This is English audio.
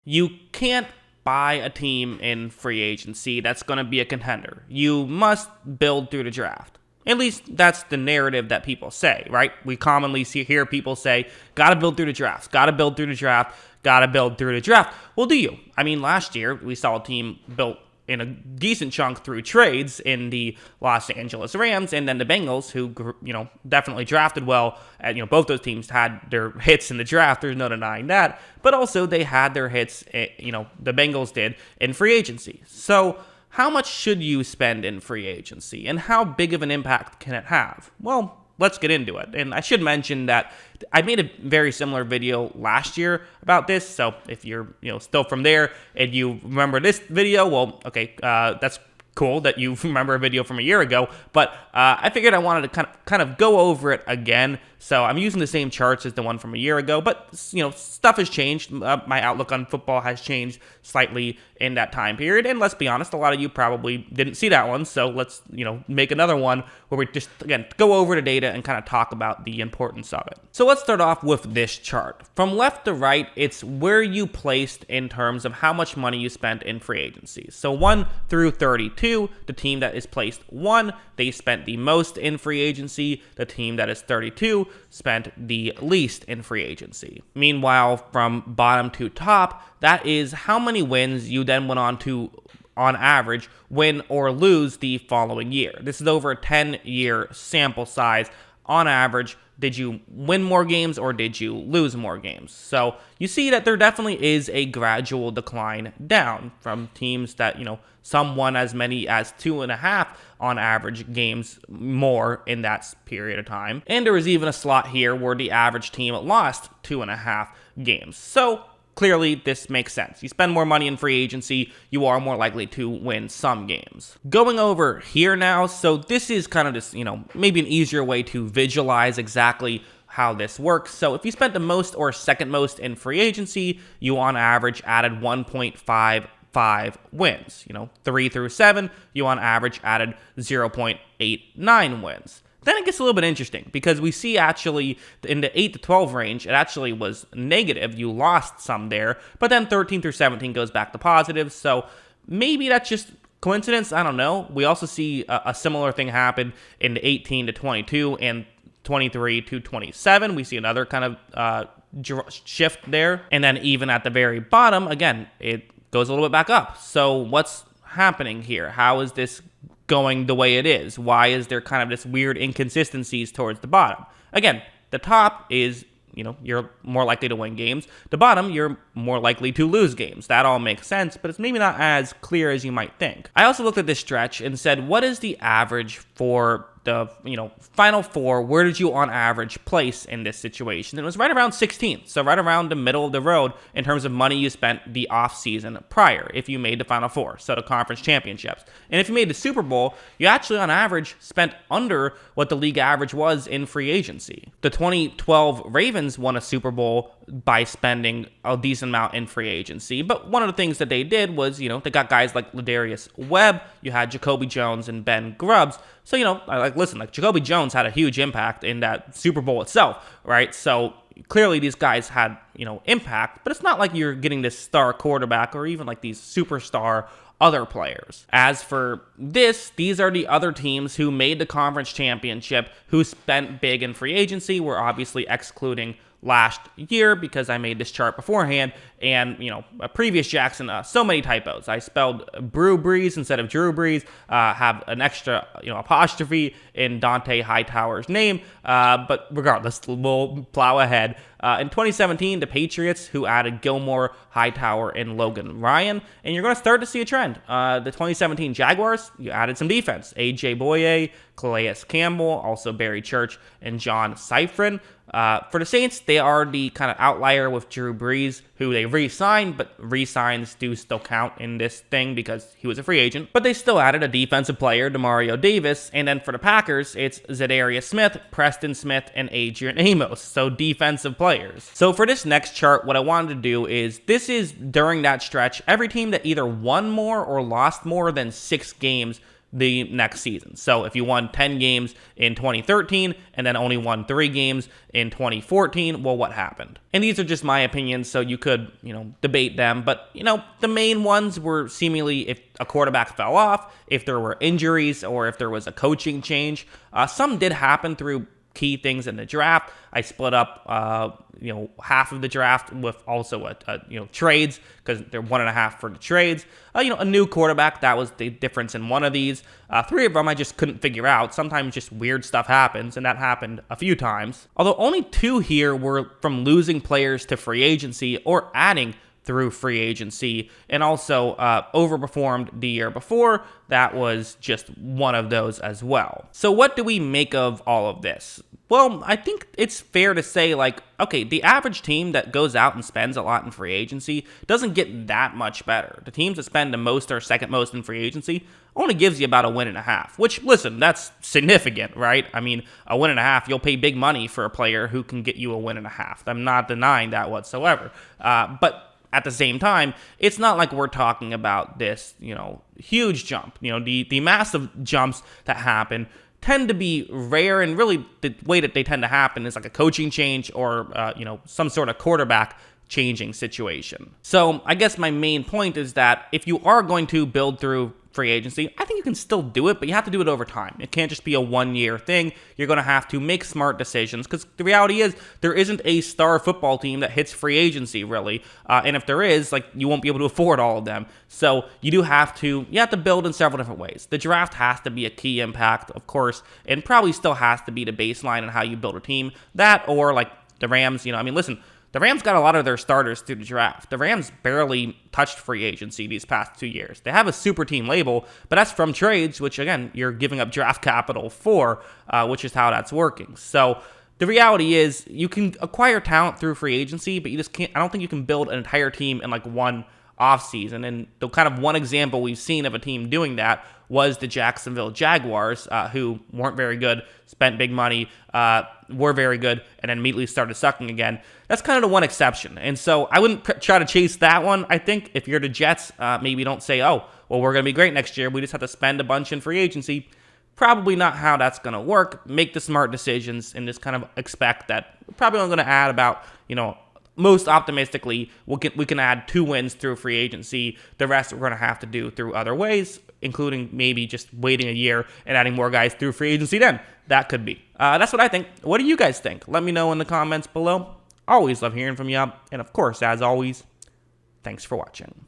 You can't buy a team in free agency that's going to be a contender. You must build through the draft. At least that's the narrative that people say, right? We commonly hear people say, gotta build through the draft, gotta build through the draft, gotta build through the draft. Well, do you? I mean, last year we saw a team built in a decent chunk through trades in the Los Angeles Rams and then the Bengals, who, definitely drafted well. And, both those teams had their hits in the draft. There's no denying that. But also they had their hits, the Bengals did, in free agency. So how much should you spend in free agency and how big of an impact can it have? Well, let's get into it. And I should mention that I made a very similar video last year about this. So if you're, still from there and you remember this video, well, okay, that's cool that you remember a video from a year ago. But I figured I wanted to kind of go over it again. So I'm using the same charts as the one from a year ago, but stuff has changed. My outlook on football has changed slightly in that time period. And let's be honest, a lot of you probably didn't see that one. So let's, make another one where we just, again, go over the data and kind of talk about the importance of it. So let's start off with this chart. From left to right, it's where you placed in terms of how much money you spent in free agency. So 1 through 32, the team that is placed 1, they spent the most in free agency. The team that is 32 spent the least in free agency. Meanwhile, from bottom to top, that is how many wins you then went on to, on average, win or lose the following year. This is over a 10-year sample size. On average, did you win more games or did you lose more games? So you see that there definitely is a gradual decline down from teams that, some won as many as 2.5 on average games more in that period of time. And there was even a slot here where the average team lost 2.5 games. So clearly, this makes sense. You spend more money in free agency, you are more likely to win some games. Going over here now, so this is kind of just, maybe an easier way to visualize exactly how this works. So if you spent the most or second most in free agency, you on average added 1.55 wins. 3 through 7, you on average added 0.89 wins. Then it gets a little bit interesting because we see actually in the 8 to 12 range, it actually was negative. You lost some there, but then 13 through 17 goes back to positive. So maybe that's just coincidence. I don't know. We also see a similar thing happen in the 18 to 22 and 23 to 27. We see another kind of shift there. And then even at the very bottom, again, it goes a little bit back up. So what's happening here? How is this going the way it is? Why is there kind of this weird inconsistencies towards the bottom? Again, the top is, you're more likely to win games. The bottom, you're more likely to lose games. That all makes sense, but it's maybe not as clear as you might think. I also looked at this stretch and said, what is the average for the final four? Where did you on average place in this situation? And it was right around 16th, so right around the middle of the road in terms of money you spent the offseason prior if you made the final four, so the conference championships. And if you made the Super Bowl, you actually on average spent under what the league average was in free agency. The 2012 Ravens won a Super Bowl by spending a decent amount in free agency, but one of the things that they did was, they got guys like Ladarius Webb, you had Jacoby Jones and Ben Grubbs. So, Jacoby Jones had a huge impact in that Super Bowl itself, right? So clearly these guys had, impact, but it's not like you're getting this star quarterback or even like these superstar other players. As for this, these are the other teams who made the conference championship who spent big in free agency. We're obviously excluding last year because I made this chart beforehand and, a previous Jackson, so many typos. I spelled Brew Brees instead of Drew Brees, have an extra, apostrophe in Dante Hightower's name, but regardless, we'll plow ahead. In 2017, the Patriots, who added Gilmore, Hightower, and Logan Ryan, and you're going to start to see a trend. The 2017 Jaguars, you added some defense. A.J. Boye, Calais Campbell, also Barry Church, and John Seifrin. For the Saints, they are the kind of outlier with Drew Brees, who they re-signed, but re-signs do still count in this thing because he was a free agent. But they still added a defensive player, Demario Davis, and then for the Packers, it's Zadarius Smith, Preston Smith, and Adrian Amos, so defensive players. So for this next chart, what I wanted to do is, this is during that stretch, every team that either won more or lost more than 6 games the next season. So if you won 10 games in 2013 and then only won 3 games in 2014, well, what happened? And these are just my opinions, so you could, debate them. But, the main ones were seemingly if a quarterback fell off, if there were injuries, or if there was a coaching change. Some did happen through key things in the draft. I split up, half of the draft with also trades, because they're 1.5 for the trades. A new quarterback, that was the difference in one of these. 3 of them I just couldn't figure out. Sometimes just weird stuff happens, and that happened a few times. Although only 2 here were from losing players to free agency or adding through free agency, and also overperformed the year before. That was just one of those as well. So what do we make of all of this? Well, I think it's fair to say, okay, the average team that goes out and spends a lot in free agency doesn't get that much better. The teams that spend the most or second most in free agency only gives you about a 1.5, which, listen, that's significant, right? I mean, a 1.5, you'll pay big money for a player who can get you a 1.5. I'm not denying that whatsoever. But at the same time, it's not like we're talking about this, huge jump. The massive jumps that happen tend to be rare, and really the way that they tend to happen is like a coaching change or, some sort of quarterback changing situation. So I guess my main point is that if you are going to build through free agency, I think you can still do it, but you have to do it over time. It can't just be a one-year thing. You're going to have to make smart decisions, because the reality is there isn't a star football team that hits free agency, really. And if there is, you won't be able to afford all of them. So you have to build in several different ways. The draft has to be a key impact, of course, and probably still has to be the baseline on how you build a team. That, or the Rams, listen, the Rams got a lot of their starters through the draft. The Rams barely touched free agency these past 2 years. They have a super team label, but that's from trades, which, again, you're giving up draft capital for, which is how that's working. So the reality is you can acquire talent through free agency, but you just can't. I don't think you can build an entire team in one offseason. And the kind of one example we've seen of a team doing that was the Jacksonville Jaguars, who weren't very good, spent big money, were very good, and then immediately started sucking again. That's kind of the one exception. And so I wouldn't try to chase that one. I think if you're the Jets, maybe don't say, oh, well, we're going to be great next year. We just have to spend a bunch in free agency. Probably not how that's going to work. Make the smart decisions and just kind of expect that we're probably only going to add about, most optimistically, we can add 2 wins through free agency. The rest we're going to have to do through other ways, including maybe just waiting a year and adding more guys through free agency then. That could be. That's what I think. What do you guys think? Let me know in the comments below. Always love hearing from you. And of course, as always, thanks for watching.